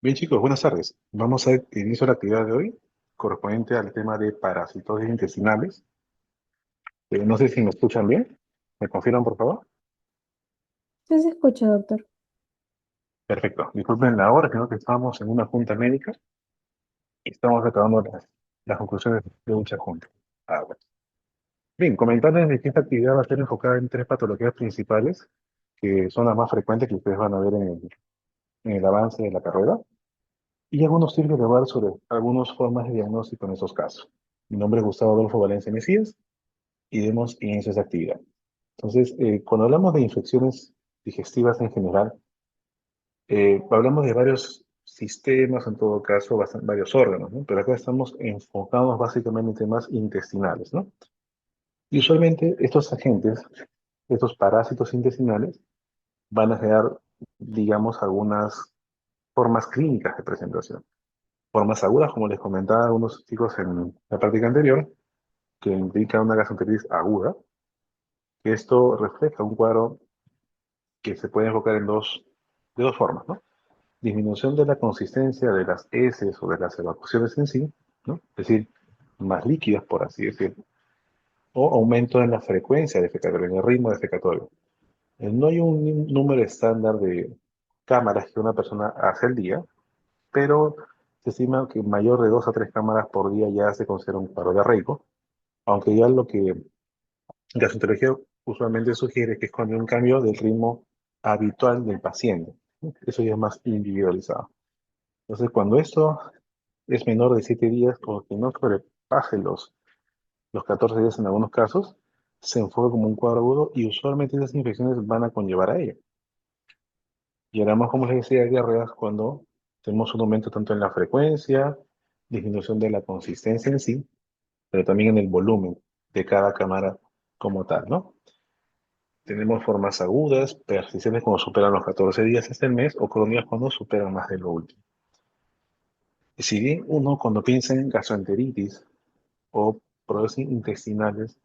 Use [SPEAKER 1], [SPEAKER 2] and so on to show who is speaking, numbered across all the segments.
[SPEAKER 1] Bien, chicos, buenas tardes. Vamos a iniciar la actividad de hoy correspondiente al tema de parasitosis intestinales. No sé si me escuchan bien. ¿Me confirman, por favor?
[SPEAKER 2] Sí se escucha, doctor.
[SPEAKER 1] Perfecto. Disculpen la hora, creo que estamos en una junta médica y estamos acabando las conclusiones de dicha junta. Bueno. Bien, comentarles que esta actividad va a ser enfocada en tres patologías principales, que son las más frecuentes que ustedes van a ver en el avance de la carrera, y algunos tips de hablar sobre algunas formas de diagnóstico en esos casos. Mi nombre es Gustavo Adolfo Valencia Mesías y demos inicio a esa actividad. Entonces, cuando hablamos de infecciones digestivas en general, hablamos de varios sistemas, en todo caso, varios órganos, ¿no? Pero acá estamos enfocados básicamente en temas intestinales, ¿no? Y usualmente estos agentes, estos parásitos intestinales, van a generar, digamos, algunas formas clínicas de presentación. Formas agudas, como les comentaba a algunos chicos en la práctica anterior, que implica una gastroenteritis aguda, que esto refleja un cuadro que se puede enfocar de dos formas, ¿no? Disminución de la consistencia de las heces o de las evacuaciones en sí, ¿no? Es decir, más líquidas, por así decirlo, o aumento en la frecuencia defecatoria, en el ritmo defecatorio. No hay un número estándar de cámaras que una persona hace al día, pero se estima que mayor de 2 a 3 cámaras por día ya se considera un paro diarreico, aunque ya lo que gastroenterología usualmente sugiere que es cuando hay un cambio del ritmo habitual del paciente. Eso ya es más individualizado. Entonces, cuando esto es menor de 7 días o que no sobrepase los 14 días en algunos casos, se enfoca como un cuadro agudo y usualmente esas infecciones van a conllevar a ello. Y ahora más, como les decía, diarreas cuando tenemos un aumento tanto en la frecuencia, disminución de la consistencia en sí, pero también en el volumen de cada cámara como tal, ¿no? Tenemos formas agudas, persistentes cuando superan los 14 días hasta el mes, o crónicas cuando superan más de lo último. Si bien uno cuando piensa en gastroenteritis o problemas intestinales,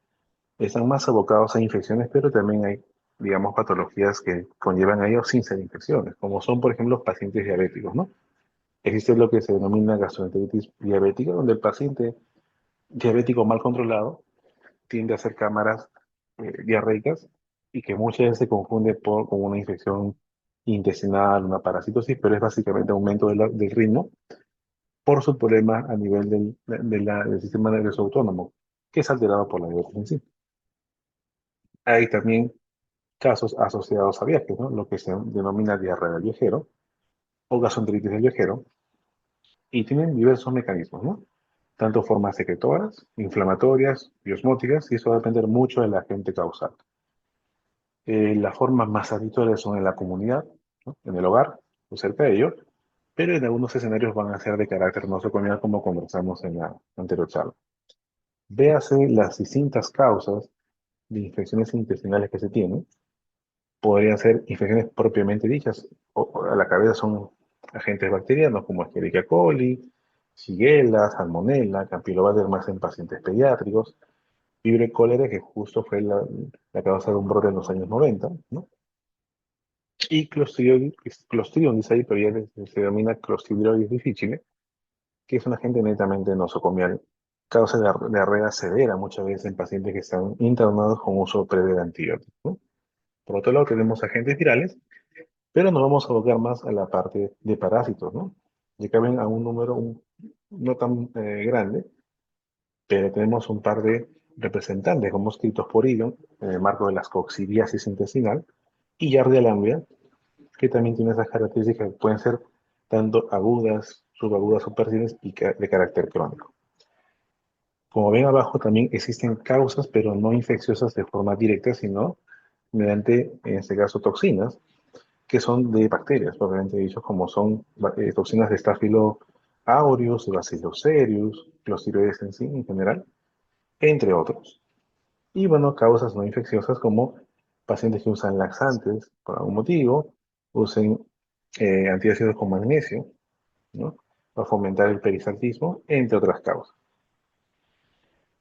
[SPEAKER 1] están más abocados a infecciones, pero también hay, digamos, patologías que conllevan a ellos sin ser infecciones, como son, por ejemplo, los pacientes diabéticos, ¿no? Existe lo que se denomina gastroenteritis diabética, donde el paciente diabético mal controlado tiende a hacer cámaras diarreicas y que muchas veces se confunde con una infección intestinal, una parasitosis, pero es básicamente aumento del ritmo por su problema a nivel del sistema nervioso autónomo, que es alterado por la diabetes en sí. Hay también casos asociados a viajes, ¿no? Lo que se denomina diarrea del viajero o gastroenteritis del viajero, y tienen diversos mecanismos, ¿no? Tanto formas secretoras, inflamatorias, osmóticas, y eso va a depender mucho del agente causal. Las formas más habituales son en la comunidad, ¿no? En el hogar o cerca de ellos, pero en algunos escenarios van a ser de carácter nosocomial, como conversamos en la anterior charla. Véase las distintas causas de infecciones intestinales que se tienen. Podrían ser infecciones propiamente dichas, o a la cabeza son agentes bacterianos como Escherichia coli, Shigella, Salmonella, Campylobacter más en pacientes pediátricos, fiebre cólera, que justo fue la causa de un brote en los años 90, ¿no? Y Clostridium dice ahí, pero ya se denomina Clostridioides difficile, que es un agente netamente nosocomial, causa de diarrea severa muchas veces en pacientes que están internados con uso previo de antibióticos, ¿no? Por otro lado, tenemos agentes virales, pero nos vamos a abocar más a la parte de parásitos, ¿no? Ya caben a un número no tan grande, pero tenemos un par de representantes como Scriptosporidium, en el marco de las coccidiasis intestinal, y Yardia lamblia, que también tiene esas características que pueden ser tanto agudas, subagudas o persistentes y de carácter crónico. Como ven abajo, también existen causas, pero no infecciosas de forma directa, sino mediante, en este caso, toxinas, que son de bacterias, propiamente dicho, como son toxinas de Staphylo aureus, de Bacillus cereus, Clostridium en sí en general, entre otros. Y bueno, causas no infecciosas como pacientes que usan laxantes por algún motivo, usen antiácidos con magnesio, ¿no? Para fomentar el peristaltismo, entre otras causas.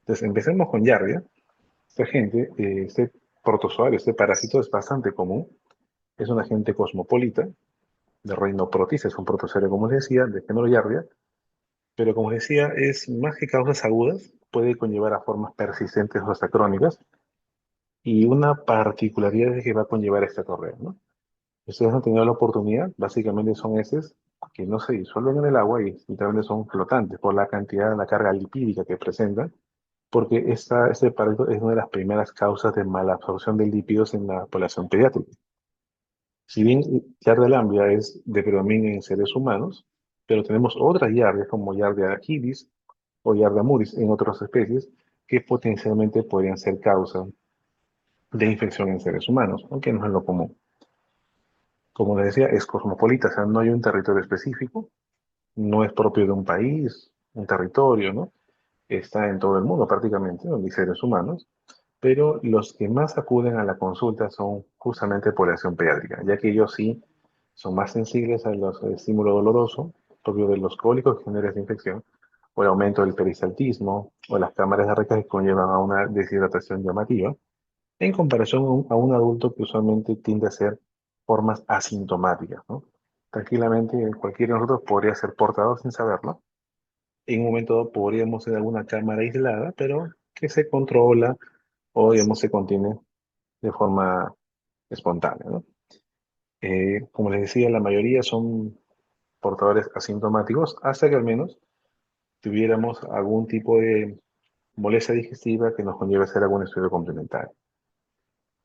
[SPEAKER 1] Entonces, empecemos con Yardia. Esta gente, protozoario, este parásito es bastante común. Es un agente cosmopolita, del reino Protis, es un protozoario, como les decía, de género Giardia, pero como les decía, es más que causas agudas, puede conllevar a formas persistentes o hasta crónicas, y una particularidad es que va a conllevar esta correa, ¿no? Ustedes han tenido la oportunidad, básicamente son heces que no se disuelven en el agua y literalmente son flotantes por la cantidad, la carga lipídica que presentan, porque este parásito es una de las primeras causas de malabsorción de lípidos en la población pediátrica. Si bien Giardia lamblia es de predominio en seres humanos, pero tenemos otras Giardias como Giardia achilles o Giardia muris en otras especies que potencialmente podrían ser causa de infección en seres humanos, aunque no es lo común. Como les decía, es cosmopolita, o sea, no hay un territorio específico, no es propio de un país, un territorio, ¿no? Está en todo el mundo prácticamente, donde hay seres humanos, pero los que más acuden a la consulta son justamente población pediátrica, ya que ellos sí son más sensibles a los estímulos dolorosos, propio de los cólicos que generan esa infección, o el aumento del peristaltismo, o las cámaras de arrecas que conllevan a una deshidratación llamativa, en comparación a un adulto que usualmente tiende a ser formas asintomáticas, ¿no? Tranquilamente cualquiera de nosotros podría ser portador sin saberlo. En un momento dado podríamos ser alguna cámara aislada, pero que se controla o, digamos, se contiene de forma espontánea, ¿no? Como les decía, la mayoría son portadores asintomáticos hasta que al menos tuviéramos algún tipo de molestia digestiva que nos conlleve a hacer algún estudio complementario.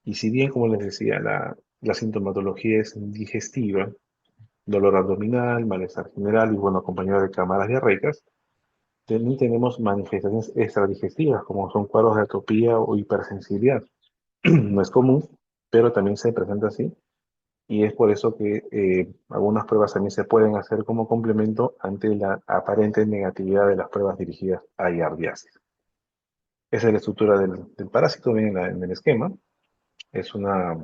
[SPEAKER 1] Y si bien, como les decía, la sintomatología es digestiva, dolor abdominal, malestar general y bueno, acompañado de cámaras diarreicas, también tenemos manifestaciones extradigestivas, como son cuadros de atopía o hipersensibilidad. No es común, pero también se presenta así. Y es por eso que algunas pruebas también se pueden hacer como complemento ante la aparente negatividad de las pruebas dirigidas a giardiasis. Esa es la estructura del parásito, bien en el esquema. Es, una,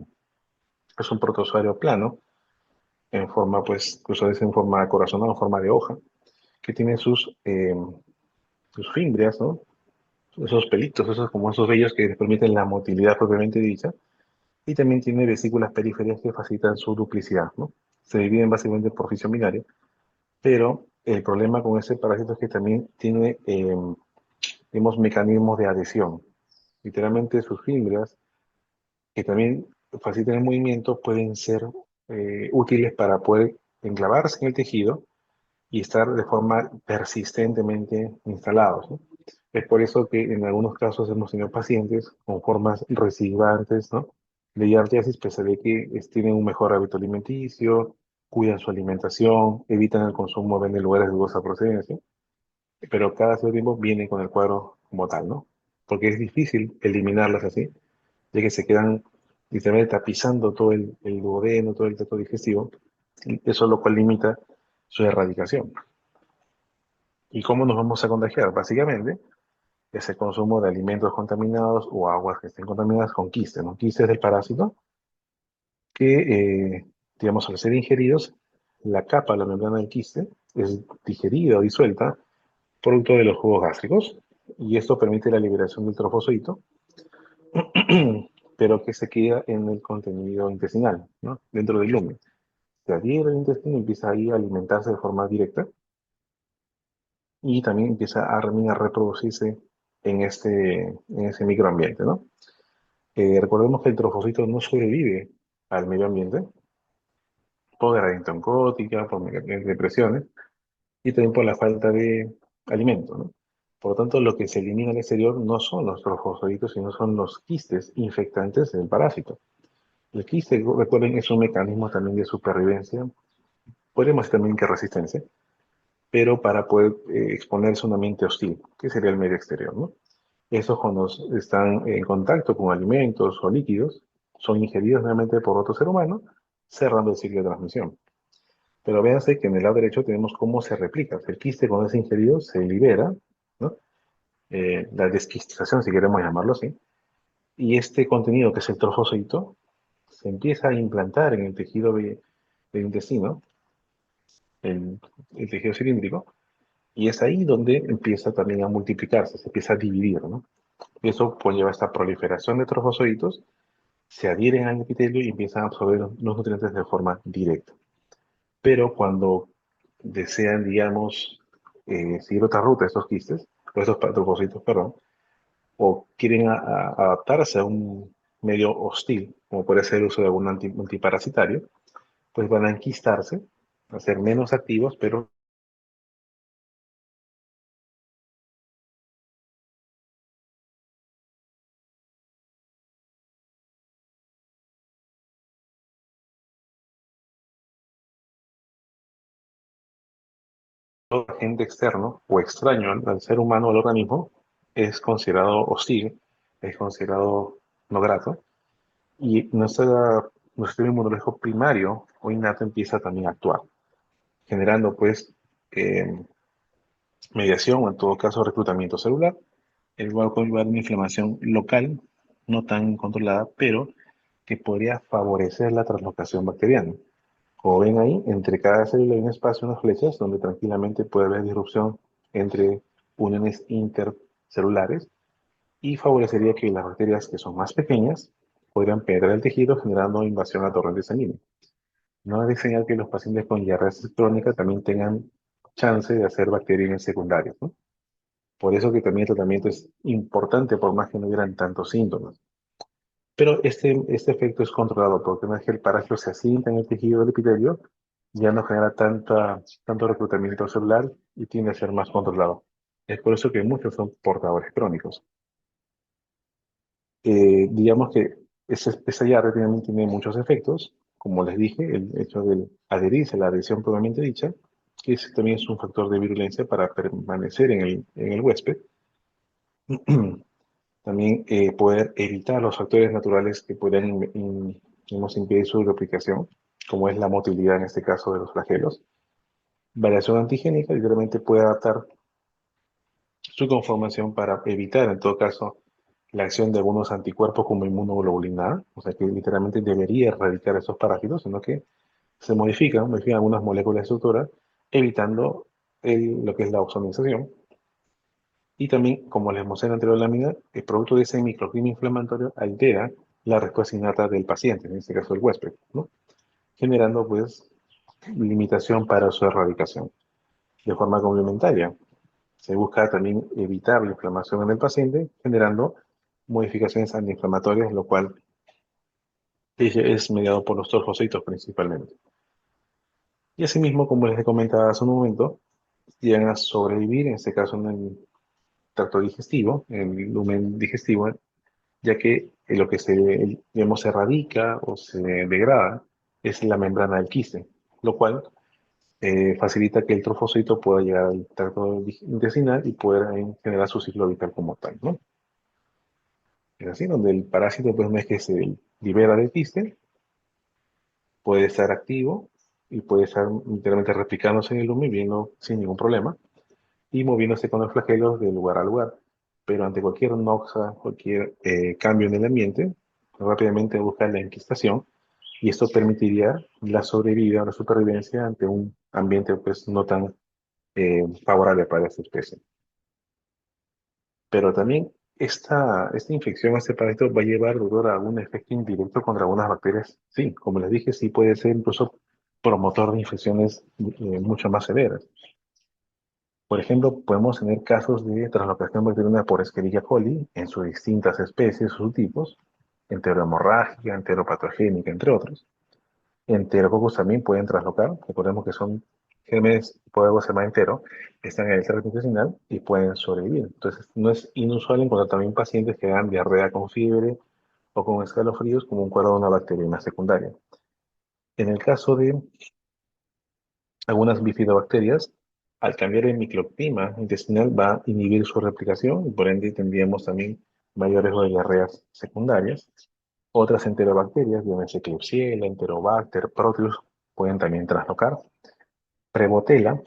[SPEAKER 1] es un protozoario plano, en forma, pues, incluso es en forma corazonada, en forma de hoja, que tiene sus fimbrias, ¿no? Esos pelitos, esos como esos vellos que les permiten la motilidad propiamente dicha, y también tiene vesículas periféricas que facilitan su duplicidad, ¿no? Se dividen básicamente por fisión binaria, pero el problema con ese parásito es que también tiene, digamos, mecanismos de adhesión. Literalmente sus fibras, que también facilitan el movimiento, pueden ser útiles para poder enclavarse en el tejido y estar de forma persistentemente instalados, ¿no? Es por eso que en algunos casos hemos tenido pacientes con formas recidivantes, ¿no? De giardiasis, pese a que tienen un mejor hábito alimenticio, cuidan su alimentación, evitan el consumo de lugares de dudosa procedencia, pero cada cierto tiempo vienen con el cuadro como tal, ¿no? Porque es difícil eliminarlas así, ya que se quedan literalmente tapizando todo el duodeno, todo el tracto digestivo, y eso lo cual limita su erradicación. ¿Y cómo nos vamos a contagiar? Básicamente, es el consumo de alimentos contaminados o aguas que estén contaminadas con quistes, ¿no? Quistes del parásito que, digamos, al ser ingeridos, la capa, la membrana del quiste, es digerida o disuelta producto de los jugos gástricos y esto permite la liberación del trofosfito, pero que se queda en el contenido intestinal, ¿no? Dentro del lumen. Se adhiere al intestino y empieza ahí a alimentarse de forma directa y también empieza a reproducirse en ese microambiente, ¿no? Recordemos que el trofocito no sobrevive al medio ambiente por gradiente oncótica, por depresiones y también por la falta de alimento, ¿no? Por lo tanto, lo que se elimina al exterior no son los trofosforitos, sino son los quistes infectantes del parásito. El quiste, recuerden, es un mecanismo también de supervivencia, podríamos decir también que resistencia, pero para poder exponerse a un ambiente hostil, que sería el medio exterior, ¿no? Estos cuando están en contacto con alimentos o líquidos, son ingeridos nuevamente por otro ser humano, cerrando el ciclo de transmisión. Pero véanse que en el lado derecho tenemos cómo se replica. El quiste cuando es ingerido se libera, ¿no? La desquistización, si queremos llamarlo así, y este contenido que es el trofocito se empieza a implantar en el tejido del intestino, el, el tejido cilíndrico, y es ahí donde empieza también a multiplicarse, se empieza a dividir, ¿no? Y eso conlleva esta proliferación de trofosforitos, se adhieren al epitelio y empiezan a absorber los nutrientes de forma directa. pero cuando desean, digamos, seguir otra ruta, estos quistes, o estos trofocitos, perdón, o quieren adaptarse a un medio hostil, como puede ser el uso de algún antiparasitario, pues van a enquistarse, a ser menos activos, pero todo agente externo o extraño al ser humano o al organismo es considerado hostil, es considerado no grato, y nuestro sistema inmunológico primario o innato empieza también a actuar, generando pues eh, mediación o en todo caso reclutamiento celular, el cual conlleva una inflamación local no tan controlada, pero que podría favorecer la translocación bacteriana. Como ven ahí, entre cada célula hay un espacio, unas flechas, donde tranquilamente puede haber disrupción entre uniones intercelulares y favorecería que las bacterias que son más pequeñas podrían penetrar el tejido generando invasión a torrente sanguíneo. No es de señal que los pacientes con diarrea crónica también tengan chance de hacer bacterias secundarias, ¿no? Por eso que también el tratamiento es importante, por más que no hubieran tantos síntomas. Pero este efecto es controlado, porque una vez que el parásito se asienta en el tejido del epitelio, ya no genera tanto reclutamiento celular y tiende a ser más controlado. Es por eso que muchos son portadores crónicos. Digamos que esa llave también tiene muchos efectos, como les dije, el hecho de adherirse a la adhesión propiamente dicha, que también es un factor de virulencia para permanecer en el huésped. También poder evitar los factores naturales que puedan digamos, impedir su replicación, como es la motilidad en este caso de los flagelos. Variación antigénica, literalmente puede adaptar su conformación para evitar, en todo caso, la acción de algunos anticuerpos como inmunoglobulina A, o sea que literalmente debería erradicar esos parásitos, sino que se modifican algunas moléculas de estructura, evitando lo que es la ozonización. Y también, como les mostré en la anterior lámina, el producto de ese microclima inflamatorio altera la respuesta innata del paciente, en este caso el huésped, ¿no? Generando pues limitación para su erradicación. De forma complementaria, se busca también evitar la inflamación en el paciente, generando modificaciones antiinflamatorias, lo cual es mediado por los torfocitos principalmente. Y asimismo, como les he comentado hace un momento, llegan a sobrevivir, en este caso en el tracto digestivo, en el lumen digestivo, ya que lo que digamos, se erradica o se degrada es la membrana del quiste, lo cual facilita que el trofocito pueda llegar al tracto intestinal y poder generar su ciclo vital como tal, ¿no? Es así, donde el parásito, pues, una vez que se libera del quiste, puede estar activo y puede estar literalmente replicándose en el lumen, viendo sin ningún problema, y moviéndose con los flagelos de lugar a lugar. Pero ante cualquier noxa, cualquier cambio en el ambiente, rápidamente busca la enquistación y esto permitiría la sobrevida o la supervivencia ante un ambiente pues no tan favorable para esta especie. Pero también esta infección, este parásito va a llevar, doctor, a un efecto indirecto contra algunas bacterias. Sí, como les dije, sí puede ser incluso promotor de infecciones mucho más severas. Por ejemplo, podemos tener casos de translocación bacteriana por Escherichia coli en sus distintas especies, sus tipos, enterohemorrágica, enteropatogénica, entre otros. Enterococcus también pueden traslocar. Recordemos que son gérmenes, podemos ser más entero, están en el tracto intestinal y pueden sobrevivir. Entonces, no es inusual encontrar también pacientes que dan diarrea con fiebre o con escalofríos como un cuadro de una bacteriana secundaria. En el caso de algunas bifidobacterias, al cambiar el microclima intestinal va a inhibir su replicación y por ende tendríamos también mayor riesgo de diarreas secundarias. Otras enterobacterias, llámese Klebsiella, Enterobacter, Proteus, pueden también traslocar. Prevotella,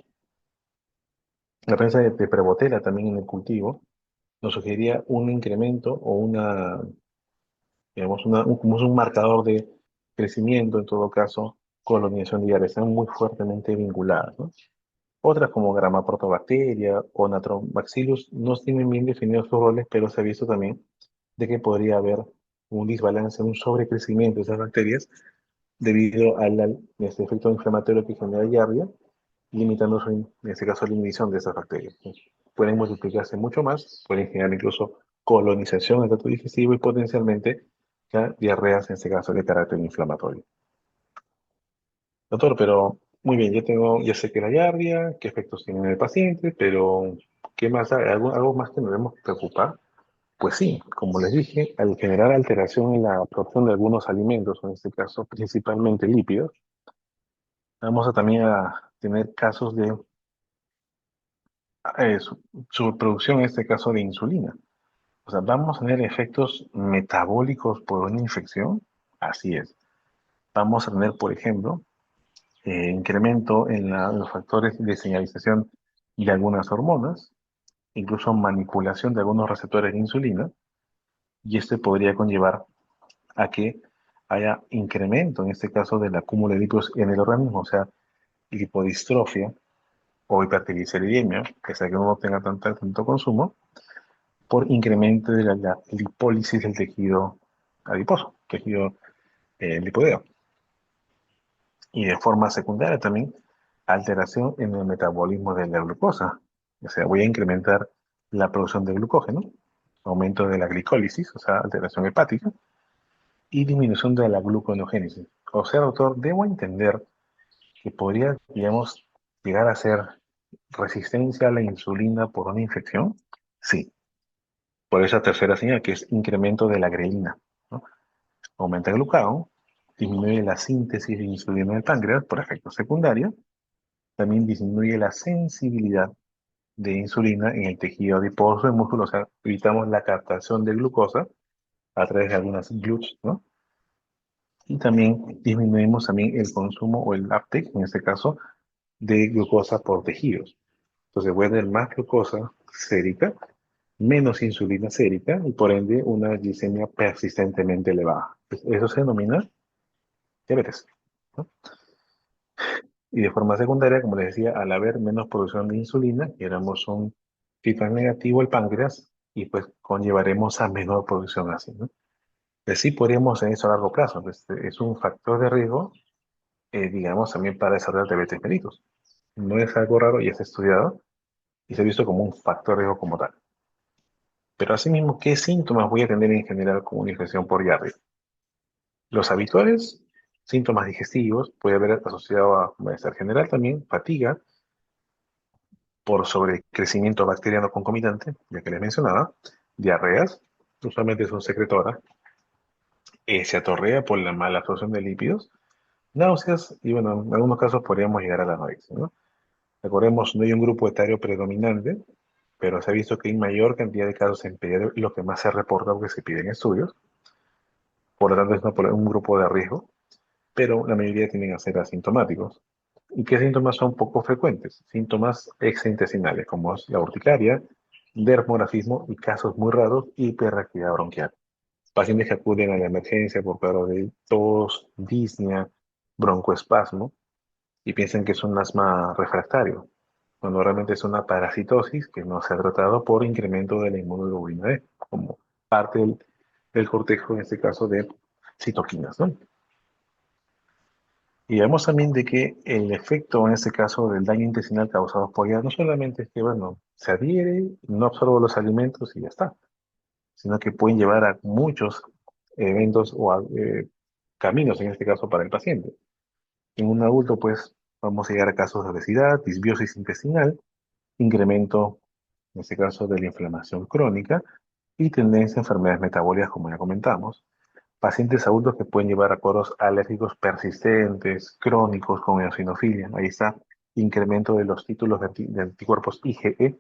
[SPEAKER 1] la presencia de Prevotella también en el cultivo nos sugeriría un incremento o digamos, como es un marcador de crecimiento, en todo caso, colonización diaria, están muy fuertemente vinculadas, ¿no? Otras como Grama protobacteria o Natrobacillus no tienen bien definidos sus roles, pero se ha visto también de que podría haber un desbalance, un sobrecrecimiento de esas bacterias debido al este efecto inflamatorio que genera diarrea, limitando en este caso la inhibición de esas bacterias. Pueden multiplicarse mucho más, pueden generar incluso colonización del tracto digestivo y potencialmente ya diarreas, en este caso de carácter inflamatorio. Doctor, pero muy bien, ya sé que la diarrea, qué efectos tiene en el paciente, pero ¿qué más hay? ¿Algo más que nos debemos preocupar? Pues sí, como les dije, al generar alteración en la absorción de algunos alimentos, en este caso principalmente lípidos, vamos a también a tener casos de su producción, en este caso de insulina. O sea, vamos a tener efectos metabólicos por una infección. Así es. Vamos a tener, por ejemplo, incremento en los factores de señalización de algunas hormonas, incluso manipulación de algunos receptores de insulina, y este podría conllevar a que haya incremento, en este caso, del acúmulo de lípidos en el organismo, o sea, lipodistrofia o hipertrigliceridemia, que sea que uno no tenga tanto consumo, por incremento de la lipólisis del tejido adiposo, tejido lipodeo. Y de forma secundaria también alteración en el metabolismo de la glucosa. O sea, voy a incrementar la producción de glucógeno, aumento de la glicólisis, o sea, alteración hepática, y disminución de la gluconeogénesis. O sea, doctor, debo entender que podría, digamos, llegar a ser resistencia a la insulina por una infección. Sí, por esa tercera señal, que es incremento de la grelina, ¿no? Aumenta el glucagón, disminuye la síntesis de insulina en el páncreas por efecto secundario, también disminuye la sensibilidad de insulina en el tejido adiposo del músculo, o sea, evitamos la captación de glucosa a través de algunas GLUTs, ¿no? Y también disminuimos también el consumo o el uptake, en este caso, de glucosa por tejidos. Entonces voy a tener más glucosa sérica, menos insulina sérica y por ende una glicemia persistentemente elevada. Eso se denomina diabetes, ¿no? Y de forma secundaria, como les decía, al haber menos producción de insulina, generamos un feedback negativo al páncreas y pues conllevaremos a menor producción así, ¿no? Pues sí podríamos en eso a largo plazo, pues, es un factor de riesgo, digamos, también para desarrollar diabetes mellitus. No es algo raro y es estudiado y se ha visto como un factor de riesgo como tal. Pero asimismo, ¿qué síntomas voy a tener en general con una infección por diarrea? Los habituales síntomas digestivos puede haber asociado a malestar general también, fatiga, por sobrecrecimiento bacteriano concomitante, ya que les mencionaba, diarreas, usualmente son secretoras, se atorrea por la mala absorción de lípidos, náuseas y bueno, en algunos casos podríamos llegar a la anorexia, ¿no? Recordemos, no hay un grupo etario predominante, pero se ha visto que hay mayor cantidad de casos en pediatría, lo que más se reporta porque se piden estudios, por lo tanto es un grupo de riesgo, pero la mayoría tienden a ser asintomáticos. ¿Y qué síntomas son poco frecuentes? Síntomas extraintestinales, como es la urticaria, dermografismo y casos muy raros, hiperactividad bronquial. Pacientes que acuden a la emergencia por cuadro de tos, disnea, broncoespasmo y piensan que es un asma refractario, cuando realmente es una parasitosis que no se ha tratado por incremento de la inmunoglobulina D, como parte del cortejo, en este caso, de citoquinas, ¿no? Y vemos también de que el efecto, en este caso, del daño intestinal causado por ella, no solamente es que, bueno, se adhiere, no absorbe los alimentos y ya está, sino que pueden llevar a muchos eventos o caminos, en este caso, para el paciente. En un adulto, pues, vamos a llegar a casos de obesidad, disbiosis intestinal, incremento, en este caso, de la inflamación crónica y tendencia a enfermedades metabólicas, como ya comentamos. Pacientes adultos que pueden llevar a cuadros alérgicos persistentes, crónicos, con eosinofilia. Ahí está, incremento de los títulos de anticuerpos IgE, que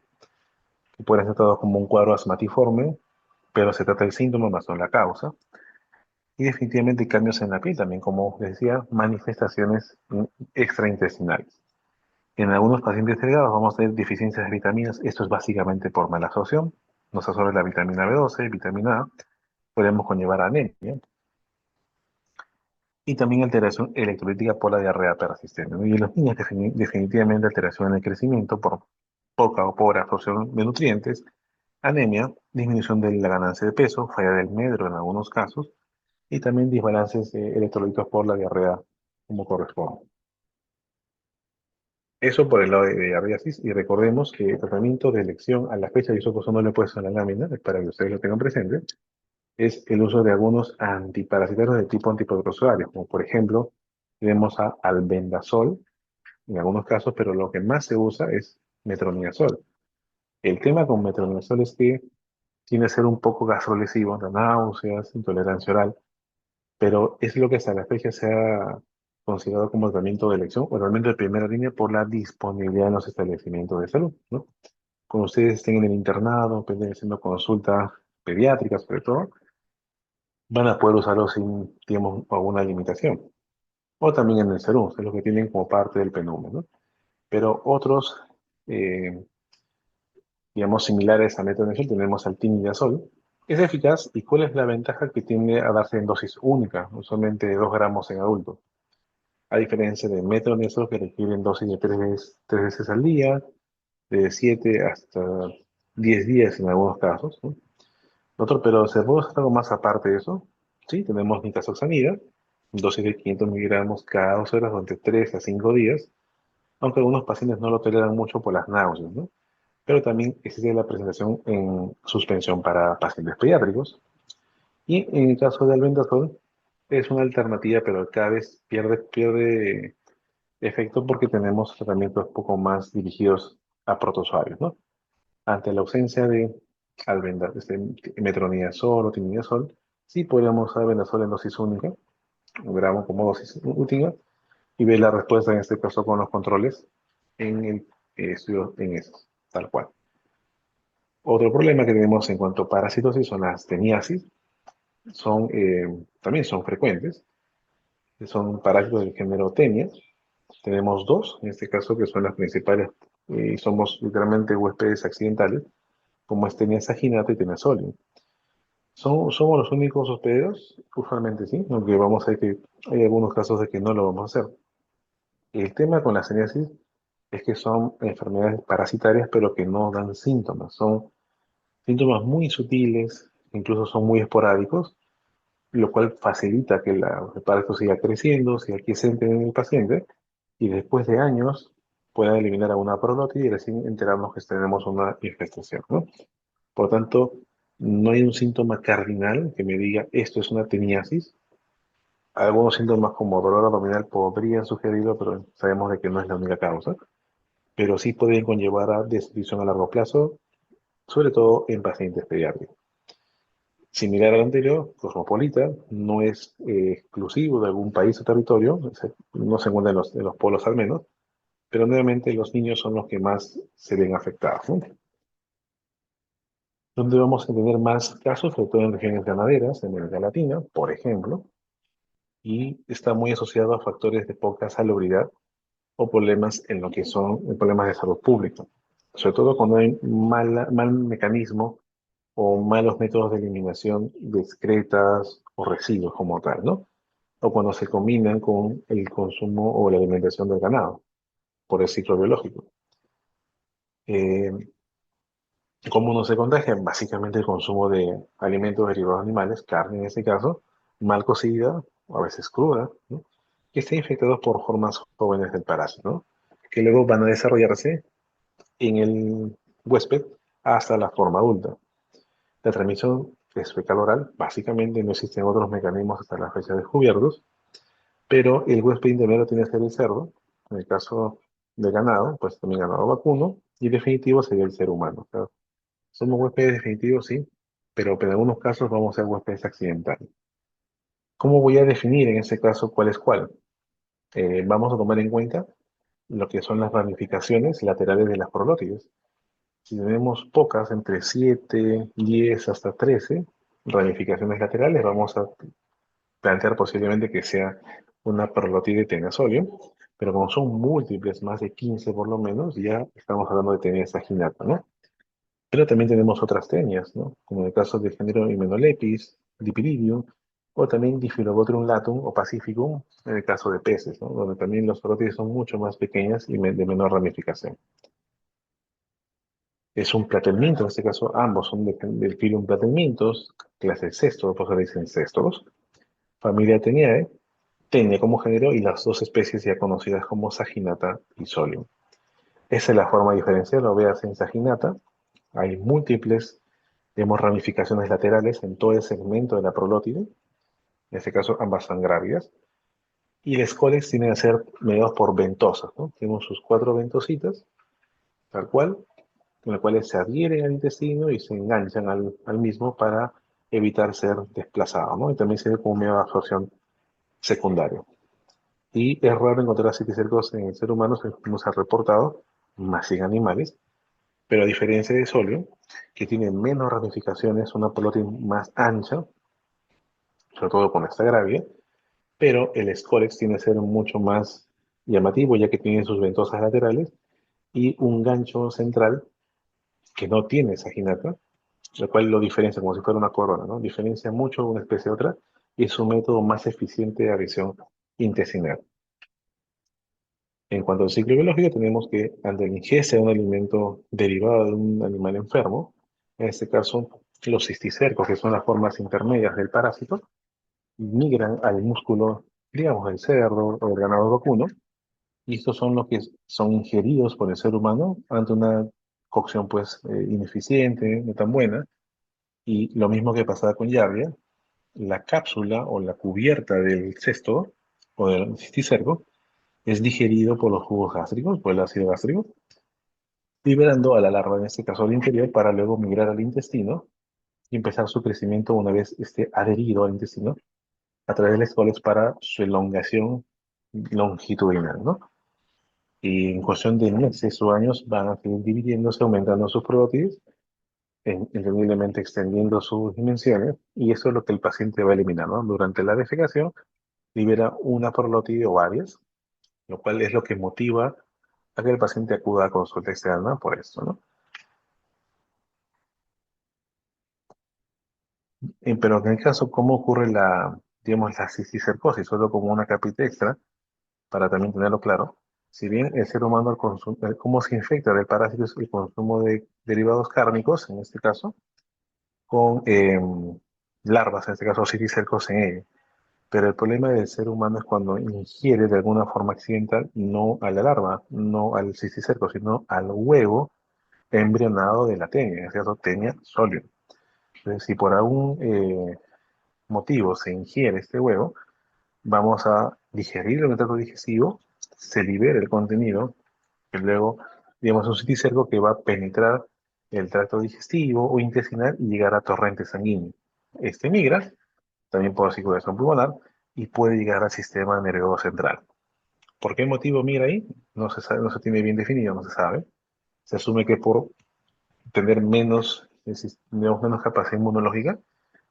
[SPEAKER 1] pueden ser tratados como un cuadro asmatiforme, pero se trata del síntoma más no la causa. Y definitivamente cambios en la piel también, como les decía, manifestaciones extraintestinales. En algunos pacientes delgados vamos a tener deficiencias de vitaminas. Esto es básicamente por mala absorción. No se absorbe la vitamina B12, vitamina A. Podemos conllevar anemia y también alteración electrolítica por la diarrea persistente, ¿no? Y en los niños definitivamente alteración en el crecimiento por poca o pobre absorción de nutrientes, anemia, disminución de la ganancia de peso, falla del medro en algunos casos, y también desbalances de electrolitos por la diarrea como corresponde. Eso por el lado de diarreasis, y recordemos que el tratamiento de elección a la fecha, y eso pues no le he puesto en la lámina, es para que ustedes lo tengan presente, es el uso de algunos antiparasitarios de tipo antiprotozoario, como por ejemplo, tenemos a albendazol en algunos casos, pero lo que más se usa es metronidazol. El tema con metronidazol es que tiene que ser un poco gastrolesivo, da náuseas, intolerancia oral, pero es lo que hasta la fecha se ha considerado como tratamiento de elección o realmente de primera línea por la disponibilidad en los establecimientos de salud, ¿no? Cuando ustedes estén en el internado, estén haciendo consultas pediátricas sobre todo, van a poder usarlo sin, digamos, alguna limitación. O también en el salud, es lo que tienen como parte del PNUM, ¿no? Pero otros, eh, digamos, similares a metronidazol, tenemos al tinidazol. Es eficaz, y ¿cuál es la ventaja? Que tiende a darse en dosis única, usualmente de 2 gramos en adultos. A diferencia de metronidazol, que requieren dosis de 3 veces al día, de 7 hasta 10 días en algunos casos, ¿no? Otro, pero ¿se puede hacer algo más aparte de eso? Sí, tenemos nitazoxanida, dosis de 500 miligramos cada 2 horas durante 3 a 5 días, aunque algunos pacientes no lo toleran mucho por las náuseas, ¿no? Pero también existe la presentación en suspensión para pacientes pediátricos. Y en el caso del albendazol, es una alternativa, pero cada vez pierde efecto porque tenemos tratamientos un poco más dirigidos a protozoarios, ¿no? Ante la ausencia de metronidazol o tinidazol, sí podríamos usar albendazol en dosis única, un gramo como dosis única, y ver la respuesta en este caso con los controles en el estudio en esos, tal cual. Otro problema que tenemos en cuanto a parasitosis son las teniasis, también son frecuentes, son parásitos del género Tenia. Tenemos dos, en este caso, que son las principales, y somos literalmente huéspedes accidentales, como es Tenia saginata y Tenia solium. ¿Somos los únicos hospederos? Usualmente sí, aunque vamos a ver que hay algunos casos de que no lo vamos a hacer. El tema con la teniasis es que son enfermedades parasitarias, pero que no dan síntomas. Son síntomas muy sutiles, incluso son muy esporádicos, lo cual facilita que el parásito siga creciendo, siga quiescente en el paciente, y después de años pueda eliminar a una prolótida y recién enterarnos que tenemos una infestación, ¿no? Por lo tanto, no hay un síntoma cardinal que me diga esto es una teniasis. Algunos síntomas como dolor abdominal podrían sugerirlo, pero sabemos de que no es la única causa, pero sí pueden conllevar a desnutrición a largo plazo, sobre todo en pacientes pediátricos. Similar al anterior, cosmopolita, no es exclusivo de algún país o territorio, no se encuentra en los polos al menos, pero nuevamente los niños son los que más se ven afectados, ¿no? Donde vamos a tener más casos, sobre todo en regiones ganaderas, en América Latina, por ejemplo, y está muy asociado a factores de poca salubridad o problemas en lo que son problemas de salud pública, sobre todo cuando hay mal mecanismo o malos métodos de eliminación de excretas o residuos como tal, ¿no? O cuando se combinan con el consumo o la alimentación del ganado por el ciclo biológico. Eh, ¿Cómo no se contagian? Básicamente el consumo de alimentos derivados de animales, carne en este caso, mal cocida, o a veces cruda, ¿no? Que estén infectados por formas jóvenes del parásito, ¿no? Que luego van a desarrollarse en el huésped hasta la forma adulta. La transmisión es fecal oral, básicamente no existen otros mecanismos hasta la fecha descubiertos, pero el huésped intermedio tiene que ser el cerdo, en el caso de ganado, pues también ganado vacuno, y definitivo sería el ser humano. Claro. Somos huéspedes definitivos, sí, pero en algunos casos vamos a ser huéspedes accidentales. ¿Cómo voy a definir en ese caso cuál es cuál? Vamos a tomar en cuenta lo que son las ramificaciones laterales de las prolótides. Si tenemos pocas, entre 7, 10 hasta 13 ramificaciones laterales, vamos a plantear posiblemente que sea una prolotide tenasolium, pero como son múltiples, más de 15 por lo menos, ya estamos hablando de tenia saginata, ¿no? Pero también tenemos otras tenias, ¿no? Como en el caso del género Hymenelepis, Dipyridium, o también Diphyllobothrium latum o Pacificum, en el caso de peces, ¿no? Donde también los protides son mucho más pequeñas y de menor ramificación. Es un platelminto, en este caso ambos son del filum platelmintos, clase cesto, por eso le dicen cestos. familia Teniae, Tenia como género y las dos especies ya conocidas como Saginata y Solium. Esa es la forma diferencial, lo veas en Saginata, hay múltiples, digamos, ramificaciones laterales en todo el segmento de la prolótide, en este caso ambas son grávidas, y el escolex tiene que ser mediados por ventosas, ¿no? Tenemos sus cuatro ventositas, tal cual, con las cuales se adhieren al intestino y se enganchan al mismo para evitar ser desplazado, ¿no? Y también sirve como medio de absorción secundario. Y es raro encontrar citicercos en el ser humano, no se ha reportado, más en animales, pero a diferencia de Solio, que tiene menos ramificaciones, una pelota más ancha, sobre todo con esta gravia, pero el Scolex tiene que ser mucho más llamativo, ya que tiene sus ventosas laterales y un gancho central que no tiene saginata, lo cual lo diferencia como si fuera una corona, ¿no? Diferencia mucho una especie de otra y es un método más eficiente de adhesión intestinal. En cuanto al ciclo biológico, tenemos que ante la ingesta de un alimento derivado de un animal enfermo, en este caso los cisticercos, que son las formas intermedias del parásito, migran al músculo, digamos, del cerdo o del ganado vacuno, y estos son los que son ingeridos por el ser humano ante una cocción pues ineficiente, no tan buena, y lo mismo que pasaba con Yardia, la cápsula o la cubierta del cesto o del cisticerco es digerido por los jugos gástricos, por el ácido gástrico, liberando a la larva, en este caso al interior, para luego migrar al intestino y empezar su crecimiento una vez esté adherido al intestino a través del escolex para su elongación longitudinal, ¿no? Y en cuestión de meses o años van a seguir dividiéndose, aumentando sus proteínas, entendiblemente extendiendo sus dimensiones, y eso es lo que el paciente va a eliminar, ¿no? Durante la defecación libera una prolotide o varias, lo cual es lo que motiva a que el paciente acuda a consulta externa por esto, ¿no? Pero en el caso, ¿cómo ocurre digamos, la cisticercosis? Solo como una capita extra, para también tenerlo claro. Si bien el ser humano, cómo se infecta de parásitos, el consumo de derivados cárnicos, en este caso, con larvas, en este caso cisticercos en ello. Pero el problema del ser humano es cuando ingiere de alguna forma accidental, no a la larva, no al cisticerco, sino al huevo embrionado de la tenia, en este caso tenia solium. Entonces, si por algún motivo se ingiere este huevo, vamos a digerirlo en el tracto digestivo, se libera el contenido, que luego, digamos, un citicerco que va a penetrar el tracto digestivo o intestinal y llegar a torrente sanguíneo. Este migra, también por circulación pulmonar, y puede llegar al sistema nervioso central. ¿Por qué motivo migra ahí? No se sabe, no se tiene bien definido, no se sabe. Se asume que por tener menos capacidad inmunológica,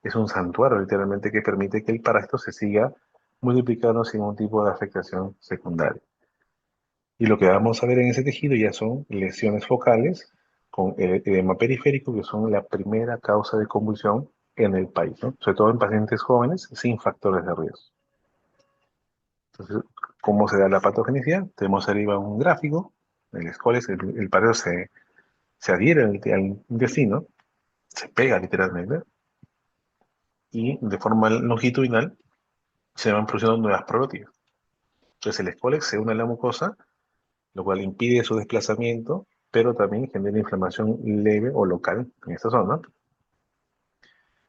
[SPEAKER 1] es un santuario literalmente que permite que el parásito se siga multiplicando sin ningún tipo de afectación secundaria. Y lo que vamos a ver en ese tejido ya son lesiones focales con edema periférico, que son la primera causa de convulsión en el país, ¿no? Sobre todo en pacientes jóvenes sin factores de riesgo. Entonces, ¿cómo se da la patogenicidad? Tenemos arriba un gráfico, el escoles, el pareo se adhiere al intestino, se pega literalmente, y de forma longitudinal se van produciendo nuevas proteínas. Entonces el escólex se une a la mucosa, lo cual impide su desplazamiento, pero también genera inflamación leve o local en esta zona.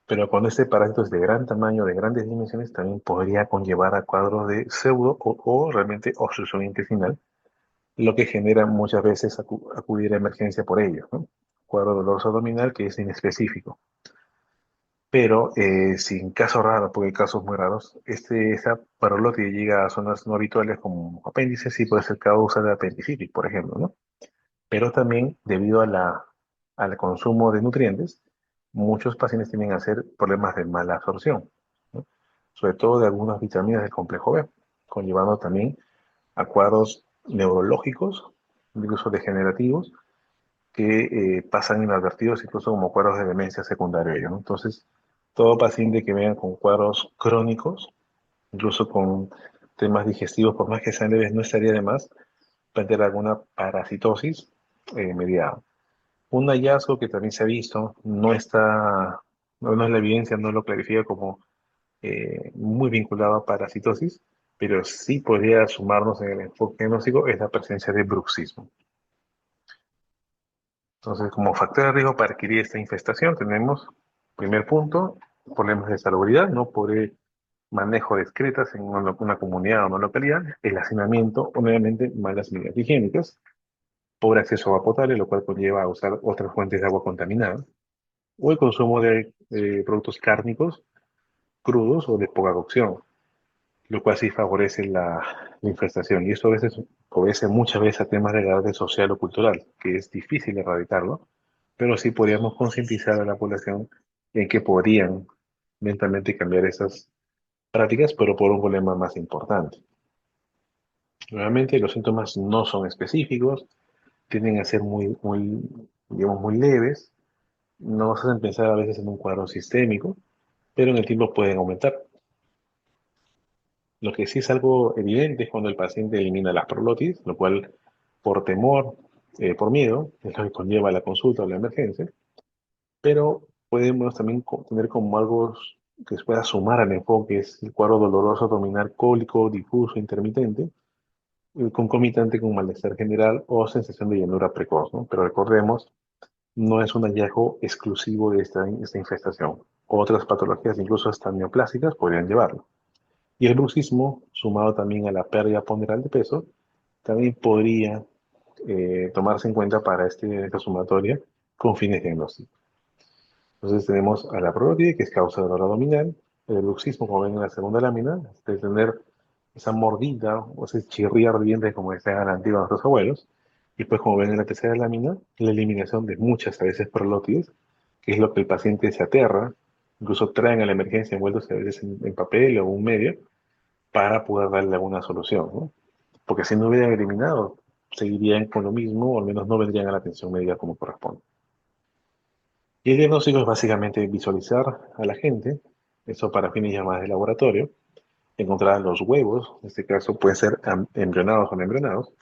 [SPEAKER 1] Pero cuando este parásito es de gran tamaño, de grandes dimensiones, también podría conllevar a cuadros de pseudo o realmente obstrucción intestinal, lo que genera muchas veces acudir a emergencia por ello, ¿no? Cuadro de dolor abdominal que es inespecífico. Pero si en casos raros, porque hay casos muy raros, esa parolote llega a zonas no habituales como apéndices, sí puede ser causa de apendicitis, por ejemplo, ¿no? Pero también debido al consumo de nutrientes, muchos pacientes tienen a hacer problemas de mala absorción, ¿no? Sobre todo de algunas vitaminas del complejo B, conllevando también a cuadros neurológicos, incluso degenerativos, que pasan inadvertidos incluso como cuadros de demencia secundaria, ¿no? Entonces, todo paciente que venga con cuadros crónicos, incluso con temas digestivos, por más que sean leves, no estaría de más plantear alguna parasitosis mediada. Un hallazgo que también se ha visto, no es la evidencia, no lo clarifica como muy vinculado a parasitosis, pero sí podría sumarnos en el enfoque diagnóstico es la presencia de bruxismo. Entonces, como factor de riesgo para adquirir esta infestación, tenemos, primer punto, problemas de salubridad, no por el manejo de excretas en una comunidad o una localidad, el hacinamiento, o nuevamente malas medidas higiénicas, pobre acceso a agua potable, lo cual conlleva a usar otras fuentes de agua contaminada, o el consumo de productos cárnicos crudos o de poca cocción, lo cual sí favorece la infestación. Y esto a veces obedece muchas veces a temas de carácter social o cultural, que es difícil erradicarlo, pero sí podríamos concientizar a la población en que podrían lentamente cambiar esas prácticas, pero por un problema más importante. Nuevamente, los síntomas no son específicos, tienden a ser digamos, muy leves, no nos hacen pensar a veces en un cuadro sistémico, pero en el tiempo pueden aumentar. Lo que sí es algo evidente es cuando el paciente elimina las prolotis, lo cual por temor, por miedo, es lo que conlleva la consulta o la emergencia, pero podemos también tener como algo que se pueda sumar al enfoque, es el cuadro doloroso abdominal cólico, difuso, intermitente, concomitante con malestar general o sensación de llenura precoz, ¿no? Pero recordemos, no es un hallazgo exclusivo de esta infestación. Otras patologías, incluso hasta neoplásicas, podrían llevarlo. Y el bruxismo, sumado también a la pérdida ponderal de peso, también podría tomarse en cuenta para esta sumatoria con fines diagnósticos. Entonces tenemos a la prolotide, que es causa de dolor abdominal, el bruxismo, como ven en la segunda lámina, de tener esa mordida o ese chirriar de dientes, como decían a la antigua nuestros abuelos, y pues como ven en la tercera lámina, la eliminación de muchas a veces prolótides, que es lo que el paciente se aterra, incluso traen a la emergencia envueltos a veces en papel o un medio, para poder darle alguna solución, ¿no? Porque si no hubieran eliminado, seguirían con lo mismo, o al menos no vendrían a la atención médica como corresponde. Y el diagnóstico es básicamente visualizar a la gente, eso para fines ya más de laboratorio, encontrar los huevos, en este caso pueden ser embrionados o no embrionados.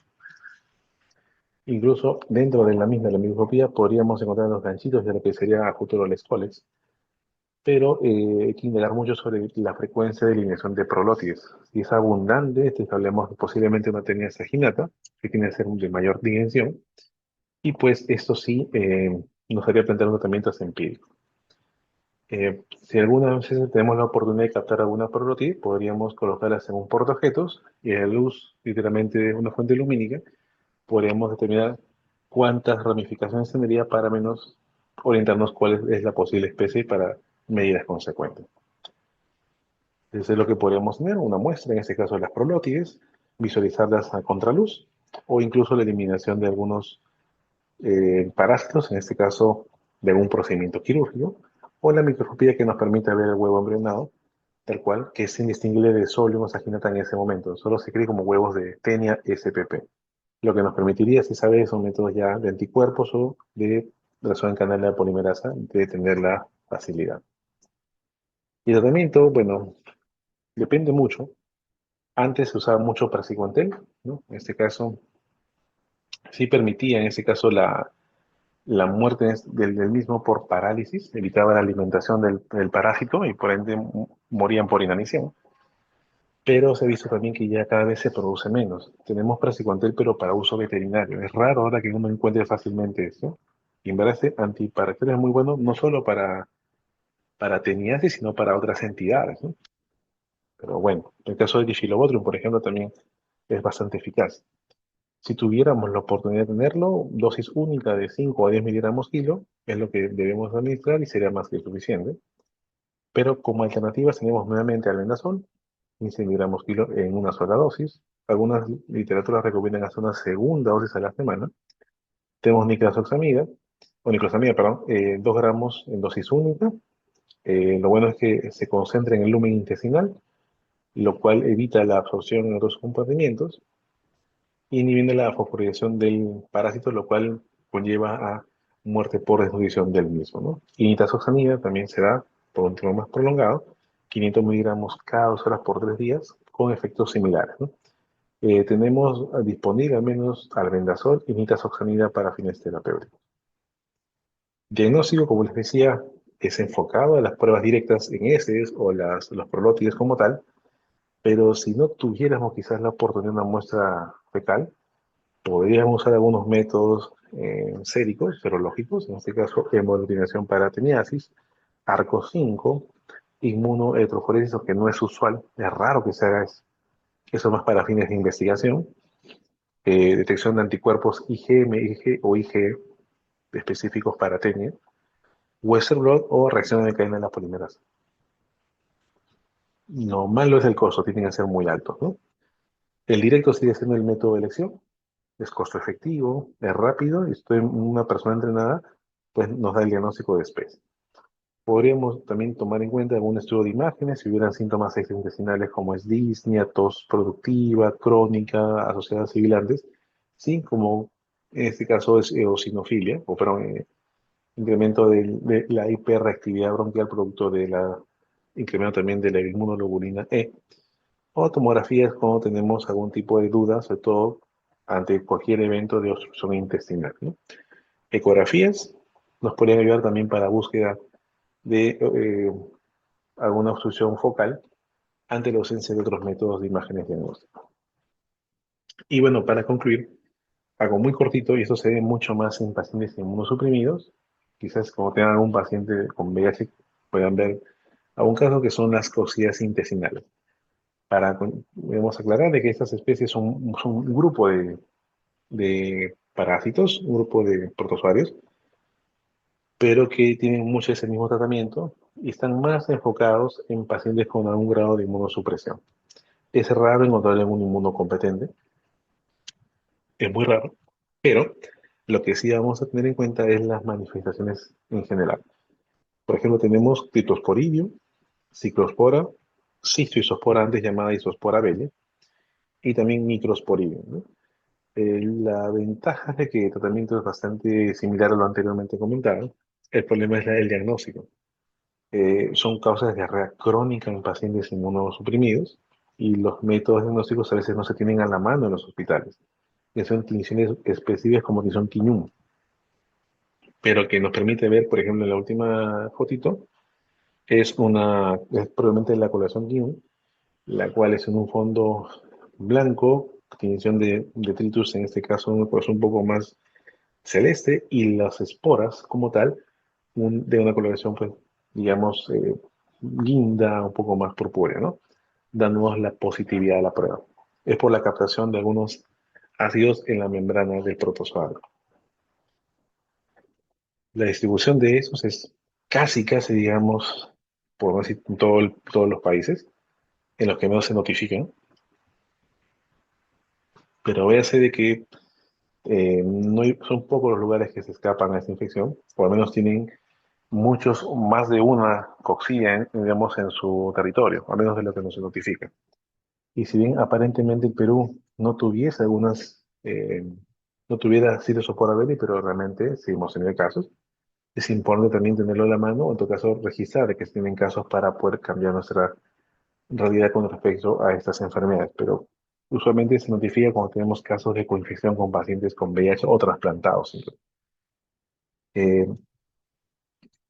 [SPEAKER 1] Incluso dentro de la microscopía podríamos encontrar los ganchitos de lo que sería justo los escoles, pero hay que indagar mucho sobre la frecuencia de eliminación de prolótides. Si es abundante, hablemos posiblemente una tenia saginata, que tiene que ser de mayor dimensión, y pues esto sí nos haría plantear un tratamiento empírico. Si alguna vez tenemos la oportunidad de captar alguna prolotid, podríamos colocarlas en un portaobjetos y a la luz, literalmente de una fuente lumínica, podríamos determinar cuántas ramificaciones tendría para menos orientarnos cuál es la posible especie para medidas consecuentes. Eso es lo que podríamos tener, una muestra, en este caso de las prolótides, visualizarlas a contraluz, o incluso la eliminación de algunos parásitos, en este caso de algún procedimiento quirúrgico, o la microscopía que nos permite ver el huevo embrionado, tal cual, que es indistinguible de Solium o Saginata en ese momento, solo se cree como huevos de Tenia spp, lo que nos permitiría, si sabes, son métodos ya de anticuerpos o de reacción en canal de la polimerasa, de tener la facilidad. Y el tratamiento, bueno, depende mucho. Antes se usaba mucho praziquantel, ¿no? En este caso, sí permitía, en este caso, la muerte del mismo por parálisis, evitaba la alimentación del parásito y por ende morían por inanición. Pero se ha visto también que ya cada vez se produce menos. Tenemos praziquantel, pero para uso veterinario. Es raro ahora que uno encuentre fácilmente esto. Y en verdad este antibacteriano es muy bueno no solo para teniasis, sino para otras entidades, ¿no? Pero bueno, en el caso del Diphyllobotrium, por ejemplo, también es bastante eficaz. Si tuviéramos la oportunidad de tenerlo, dosis única de 5 a 10 miligramos kilo es lo que debemos administrar y sería más que suficiente. Pero como alternativas tenemos nuevamente albendazol, 15 miligramos kilo en una sola dosis. Algunas literaturas recomiendan hacer una segunda dosis a la semana. Tenemos niclosamida, o niclosamida, perdón, 2 gramos en dosis única. Lo bueno es que se concentra en el lumen intestinal, lo cual evita la absorción en otros compartimientos, inhibiendo la fosforilación del parásito, lo cual conlleva a muerte por desnutrición del mismo, ¿no? Y nitazoxanida también se da por un tiempo más prolongado, 500 miligramos cada 2 horas por 3 días, con efectos similares, ¿no? Tenemos disponible al menos albendazol y nitazoxanida para fines terapéuticos. Diagnóstico, como les decía, es enfocado a las pruebas directas en heces o los prolótides como tal, pero si no tuviéramos quizás la oportunidad de una muestra fecal, podríamos usar algunos métodos séricos, serológicos, en este caso hemoglutinación para ateniasis, arco 5, inmunoelectroforesis, aunque no es usual, es raro que se haga eso más para fines de investigación, detección de anticuerpos IgM o IgE específicos para atenia, Western blot o reacción de cadena de la polimerasa. Lo malo es el costo, tienen que ser muy altos, ¿no? El directo sigue siendo el método de elección, es costo efectivo, es rápido, y estoy una persona entrenada, pues nos da el diagnóstico de especie. Podríamos también tomar en cuenta algún estudio de imágenes si hubieran síntomas extraintestinales como es disnea, tos productiva, crónica, asociada a sibilantes, sí, como en este caso es eosinofilia, o perdón, incremento de la hiperreactividad bronquial producto de la incremento también de la inmunoglobulina E, o tomografías cuando tenemos algún tipo de duda, sobre todo ante cualquier evento de obstrucción intestinal, ¿no? Ecografías nos podrían ayudar también para búsqueda de alguna obstrucción focal ante la ausencia de otros métodos de imágenes diagnósticas. Y bueno, para concluir, algo muy cortito, y esto se ve mucho más en pacientes inmunosuprimidos, quizás como tengan algún paciente con VIH, puedan ver algún caso que son las cocidas intestinales. Debemos aclarar de que estas especies son un grupo de parásitos, un grupo de protozoarios, pero que tienen mucho ese mismo tratamiento y están más enfocados en pacientes con algún grado de inmunosupresión. Es raro encontrar en un inmunocompetente, es muy raro, pero lo que sí vamos a tener en cuenta es las manifestaciones en general. Por ejemplo, tenemos Cryptosporidium, Ciclospora, Cistoisospora, antes llamada Isospora belle, y también Microsporidium, ¿no? La ventaja es de que el tratamiento es bastante similar a lo anteriormente comentado. El problema es el diagnóstico. Son causas de diarrea crónica en pacientes inmunosuprimidos y los métodos diagnósticos a veces no se tienen a la mano en los hospitales. Que son tinciones específicas como tinción Quiñún, pero que nos permite ver, por ejemplo, en la última fotito, es probablemente la coloración Quiñún, la cual es en un fondo blanco, tinción de detritus, en este caso, pues un poco más celeste, y las esporas como tal, de una coloración, pues, digamos, guinda, un poco más purpúrea, ¿no? Dándonos la positividad de la prueba. Es por la captación de algunos ácidos en la membrana del protozoario. La distribución de esos es casi, digamos, por no decir en todos los países en los que no se notifican, pero véase de que no son pocos los lugares que se escapan a esta infección, por lo menos tienen muchos, más de una coxilla, digamos, en su territorio, a menos de lo que no se notifica. Y si bien aparentemente el Perú no tuviese no tuviera Citospora belli, pero realmente seguimos teniendo casos, es importante también tenerlo a la mano, o en todo caso registrar de que se tienen casos para poder cambiar nuestra realidad con respecto a estas enfermedades. Pero usualmente se notifica cuando tenemos casos de coinfección con pacientes con VIH o trasplantados. Eh,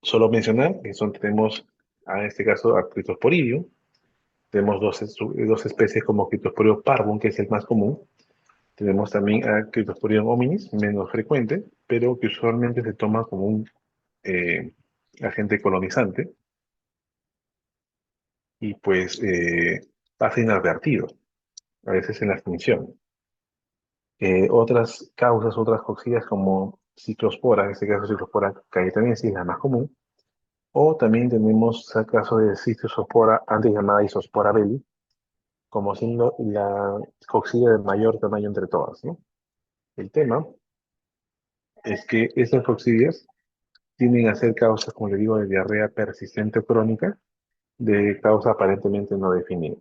[SPEAKER 1] Solo mencionar que tenemos, en este caso, a Cryptosporidium. Tenemos dos especies como Cryptosporidium parvum, que es el más común. Tenemos también a Cryptosporidium hominis, menos frecuente, pero que usualmente se toma como un eh, agente colonizante y pues pasa inadvertido, a veces en la extinción. Otras causas, otras coxidas como ciclospora, en este caso ciclospora cayetanensis, la más común, o también tenemos el caso de cistospora, antes llamada isospora belli, como siendo la coxilla de mayor tamaño entre todas, ¿no? El tema es que estas coxidas tienden a ser causas, como le digo, de diarrea persistente o crónica, de causa aparentemente no definida.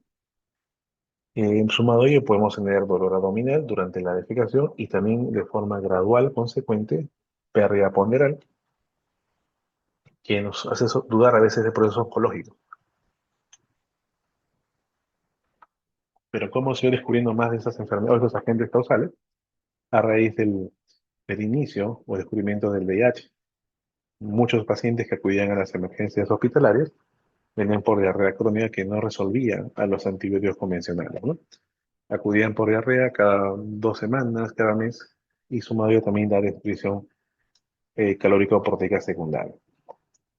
[SPEAKER 1] Sumado a ello, podemos tener dolor abdominal durante la defecación y también de forma gradual, consecuente, pérdida ponderal, que nos hace dudar a veces del proceso oncológico. Pero ¿cómo se va descubriendo más de esas enfermedades, de esos agentes causales, a raíz del inicio o descubrimiento del VIH? Muchos pacientes que acudían a las emergencias hospitalarias venían por diarrea crónica que no resolvían a los antibióticos convencionales, ¿no? Acudían por diarrea cada 2 semanas, cada mes, y sumado a también la desnutrición calórico-proteica secundaria.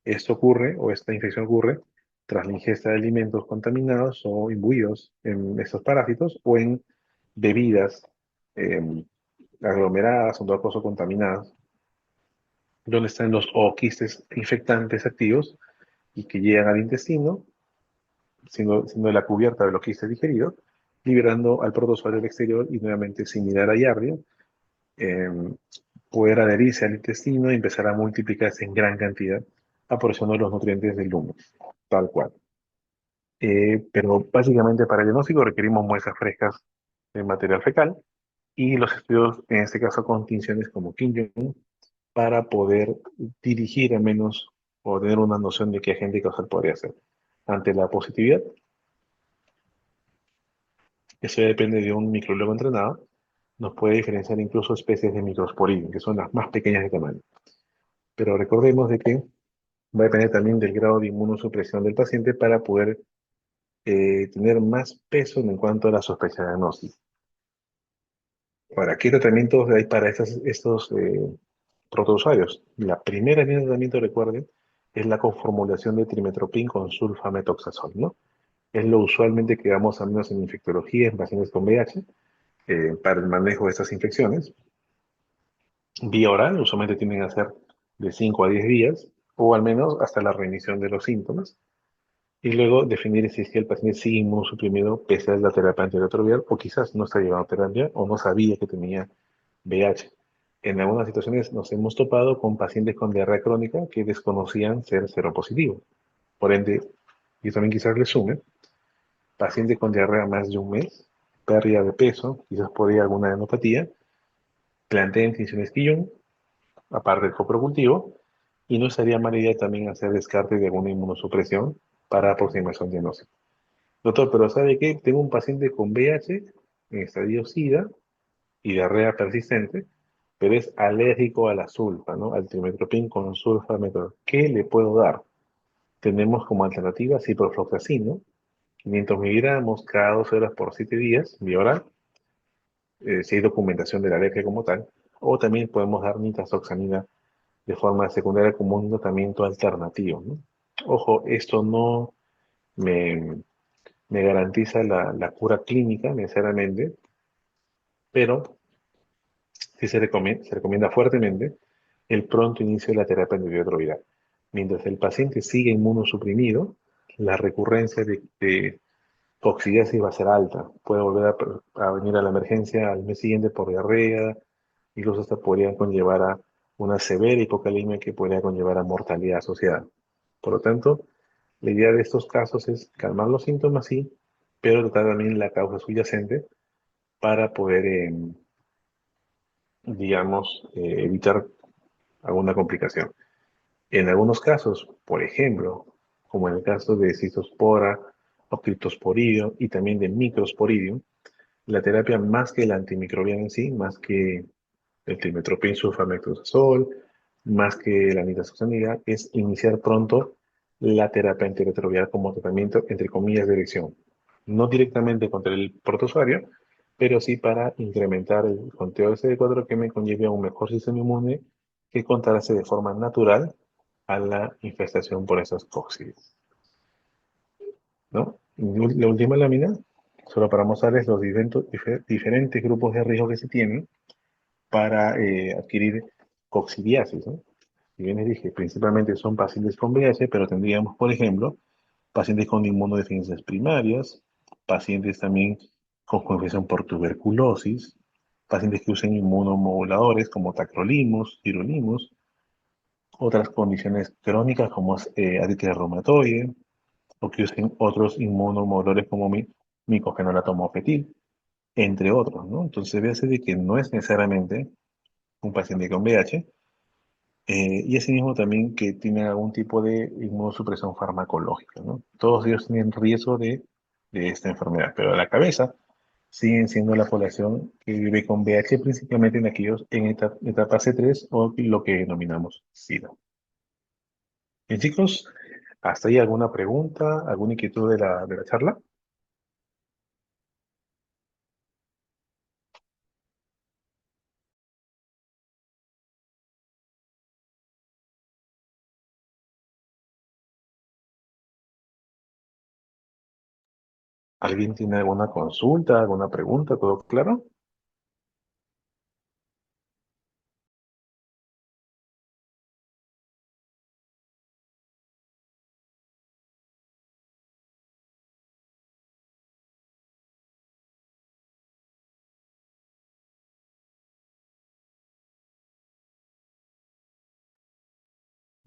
[SPEAKER 1] Esto ocurre, o esta infección ocurre, tras la ingesta de alimentos contaminados o imbuidos en estos parásitos o en bebidas eh, aglomeradas o acuoso contaminadas, donde están los o quistes infectantes activos y que llegan al intestino, siendo la cubierta de los quistes digeridos, liberando al protozoario al exterior y nuevamente similar a Yardia, eh, poder adherirse al intestino y empezar a multiplicarse en gran cantidad, aprovechando los nutrientes del humo, tal cual. Pero básicamente para el diagnóstico requerimos muestras frescas de material fecal y los estudios, en este caso con tinciones como Kinjun, para poder dirigir al menos o tener una noción de qué agente causal podría ser. Ante la positividad, eso ya depende de un microbiólogo entrenado, nos puede diferenciar incluso especies de Microsporidium, que son las más pequeñas de tamaño. Pero recordemos de que va a depender también del grado de inmunosupresión del paciente para poder tener más peso en cuanto a la sospecha de diagnóstico. Ahora, ¿qué tratamientos hay para estos protousuarios? La primera línea de tratamiento, recuerden, es la conformulación de trimetoprim con sulfametoxazol, ¿no? Es lo usualmente que damos al menos en infectología en pacientes con VIH para el manejo de estas infecciones. Vía oral, usualmente tienden a ser de 5 a 10 días, o al menos hasta la remisión de los síntomas. Y luego definir si es que el paciente sigue inmunosuprimido pese a la terapia antirretroviral o quizás no está llevando terapia o no sabía que tenía VIH. En algunas situaciones nos hemos topado con pacientes con diarrea crónica que desconocían ser seropositivos. Por ende, y también quizás le sume, paciente con diarrea más de un mes, pérdida de peso, quizás por ahí alguna adenopatía, plantea tinciones quillón, aparte del coprocultivo, y no estaría mala idea también hacer descarte de alguna inmunosupresión para aproximación diagnóstica. Doctor, pero ¿sabe qué? Tengo un paciente con VIH en estadio SIDA y diarrea persistente, pero es alérgico a la sulfa, ¿no? Al trimestoprim con sulfametol. ¿Qué le puedo dar? Tenemos como alternativa ciprofloxacino, 500 miligramos cada 12 horas por 7 días, vía oral, si hay documentación de la alergia como tal, o también podemos dar nitazoxanida de forma secundaria como un tratamiento alternativo, ¿no? Ojo, esto no me, me garantiza la cura clínica necesariamente, pero sí se recomienda fuertemente el pronto inicio de la terapia antirretroviral. Mientras el paciente sigue inmunosuprimido, la recurrencia de coccidiasis va a ser alta. Puede volver a venir a la emergencia al mes siguiente por diarrea, incluso hasta podría conllevar a una severa hipocalemia que podría conllevar a mortalidad asociada. Por lo tanto, la idea de estos casos es calmar los síntomas, sí, pero tratar también la causa subyacente para poder, digamos, evitar alguna complicación. En algunos casos, por ejemplo, como en el caso de cistospora o criptosporidium y también de microsporidium, la terapia más que el antimicrobiano en sí, más que el trimestoprim sulfametosol, más que la nitazoxanida, es iniciar pronto la terapia antirretroviral como tratamiento, entre comillas, de elección. No directamente contra el protozoario, pero sí para incrementar el conteo de CD4 que me conlleve a un mejor sistema inmune que contrarreste de forma natural a la infestación por esas cóxidas, ¿no? La última lámina, solo para mostrarles los diferentes grupos de riesgo que se tienen para adquirir coccidiasis, ¿no? Si bien les dije, principalmente son pacientes con VIH, pero tendríamos, por ejemplo, pacientes con inmunodeficiencias primarias, pacientes también con infección por tuberculosis, pacientes que usen inmunomoduladores como tacrolimus, sirolimus, otras condiciones crónicas como artritis reumatoide, o que usen otros inmunomoduladores como micofenolato mofetil, entre otros, ¿no? Entonces, véase de que no es necesariamente un paciente con VIH, y asimismo también que tiene algún tipo de inmunosupresión farmacológica, ¿no? Todos ellos tienen riesgo de esta enfermedad, pero a la cabeza siguen siendo la población que vive con VIH, principalmente en aquellos en etapa C3 o lo que denominamos SIDA. Bien, chicos, ¿hasta ahí alguna pregunta, alguna inquietud de la charla? ¿Alguien tiene alguna consulta, alguna pregunta? ¿Todo claro?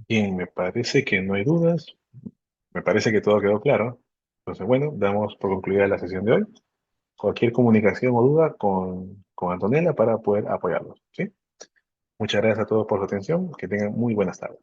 [SPEAKER 1] Bien, me parece que no hay dudas. Me parece que todo quedó claro. Entonces, bueno, damos por concluida la sesión de hoy. Cualquier comunicación o duda con Antonella para poder apoyarlos, ¿sí? Muchas gracias a todos por su atención. Que tengan muy buenas tardes.